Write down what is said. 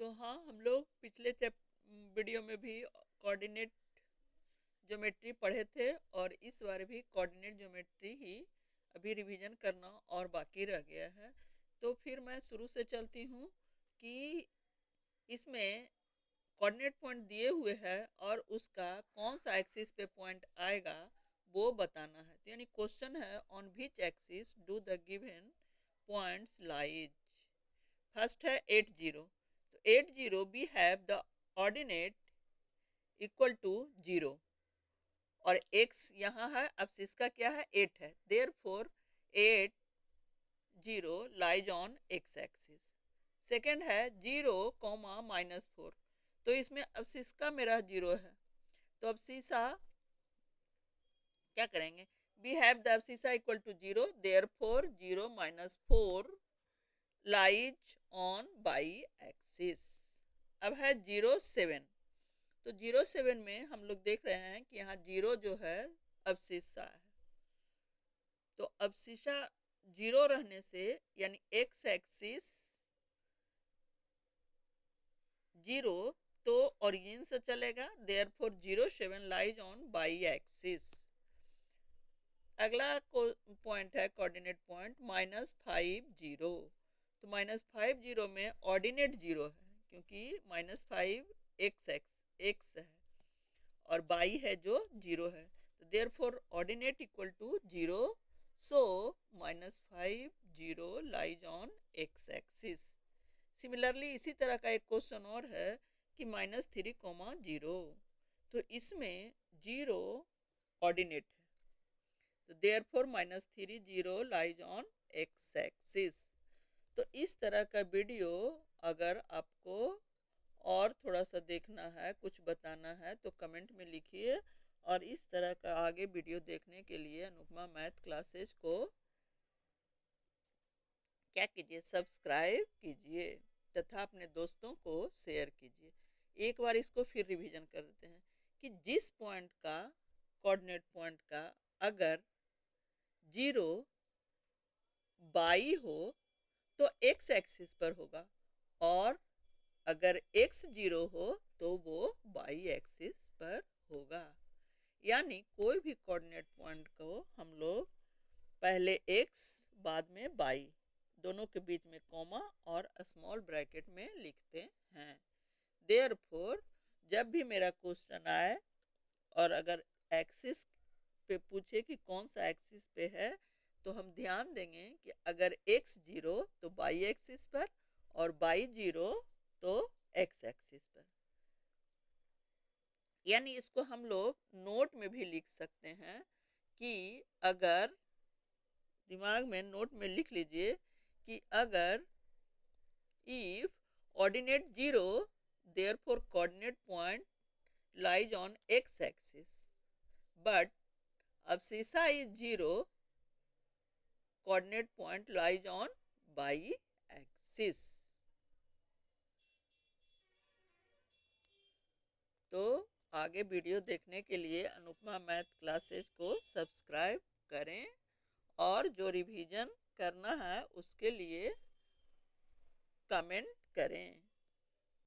तो हाँ, हम लोग पिछले वीडियो में भी कोऑर्डिनेट ज्योमेट्री पढ़े थे और इस बार भी कोऑर्डिनेट ज्योमेट्री ही अभी रिवीजन करना और बाकी रह गया है। तो फिर मैं शुरू से चलती हूँ कि इसमें कोऑर्डिनेट पॉइंट दिए हुए है और उसका कौन सा एक्सिस पे पॉइंट आएगा वो बताना है। तो यानी क्वेश्चन है on which axis do the given points lie. First है 80। तो 80 we have the ordinate equal to 0 और x यहाँ है, अब इसका क्या है 8 है, therefore 80 lies on x axis. Second है 0 कॉमा -4। तो इसमें अब इसका मेरा 0 है, तो अब सीसा क्या करेंगे, we have the abscissa equal to 0, therefore 0 -4 lies on y axis. अब है 0 7। तो 0 7 में हम लोग देख रहे हैं कि यहाँ 0 जो है अवशिषा है। तो अवशिषा 0 रहने से यानी x एक्सिस 0 तो ओरिजिन से चलेगा, therefore 0 7 lies on y axis. अगला पॉइंट है कोऑर्डिनेट पॉइंट -50। तो -50 में ऑर्डिनेट 0 है क्योंकि -5 x है और बाई है जो 0 है, तो therefore ordinate equal to 0, so -50 lies on x axis. Similarly इसी तरह का एक क्वेश्चन और है कि -3, 0। तो इसमें 0 ऑर्डिनेट है, तो therefore -3 lies on x axis. तो इस तरह का वीडियो अगर आपको और थोड़ा सा देखना है, कुछ बताना है, तो कमेंट में लिखिए। और इस तरह का आगे वीडियो देखने के लिए अनुपमा मैथ क्लासेस को क्या कीजिए, सब्सक्राइब कीजिए तथा अपने दोस्तों को शेयर कीजिए। एक बार इसको फिर रिवीजन कर देते हैं कि जिस पॉइंट का कोऑर्डिनेट पॉइंट का अगर 0 बाई हो तो x एक्सिस पर होगा और अगर x 0 हो तो वो बाई एक्सिस पर होगा। यानी कोई भी कोऑर्डिनेट पॉइंट को हम लोग पहले x बाद में बाई, दोनों के बीच में कॉमा और स्मॉल ब्रैकेट में लिखते हैं। देयरफॉर जब भी मेरा क्वेश्चन आए और अगर एक्सिस पे पूछे कि कौन सा एक्सिस पे है, तो हम ध्यान देंगे कि अगर x 0 तो बाई एक्सिस पर और बाई 0 तो x एक्सिस पर। यानी इसको हम लोग नोट में भी लिख सकते हैं कि अगर दिमाग में नोट में लिख लीजिए कि अगर if ordinate 0 therefore coordinate point lies on x axis but abscissa is 0, coordinate point lies on y axis। तो आगे वीडियो देखने के लिए अनुपमा मैथ क्लासेस को सब्सक्राइब करें और जो रिवीजन करना है उसके लिए कमेंट करें।